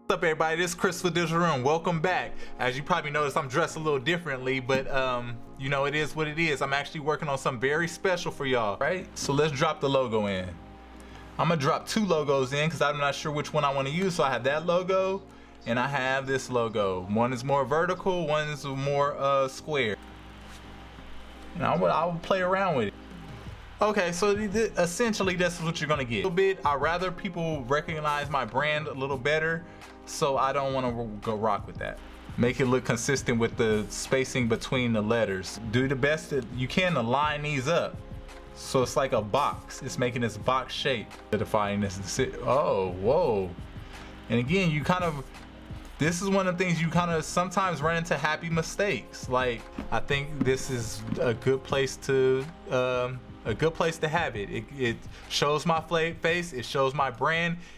What's up, everybody? This is Chris for Digital Room. Welcome back. As you probably noticed, I'm dressed a little differently, but you know, it is what it is. I'm actually working on something very special for y'all, right? So let's drop the logo in. I'm gonna drop two logos in because I'm not sure which one I want to use. So I have that logo and I have this logo. One is more vertical, one is more square. And I'll play around with it. Okay, so essentially this is what you're gonna get. A little bit, I'd rather people recognize my brand a little better, so I don't want to go rock with that. Make it look consistent with the spacing between the letters. Do the best that you can to line these up. So it's like a box. It's making this box shape. Identifying this. Oh, whoa. And again, this is one of the things you kind of sometimes run into happy mistakes. Like, I think this is a good place to have it. It shows my face, it shows my brand,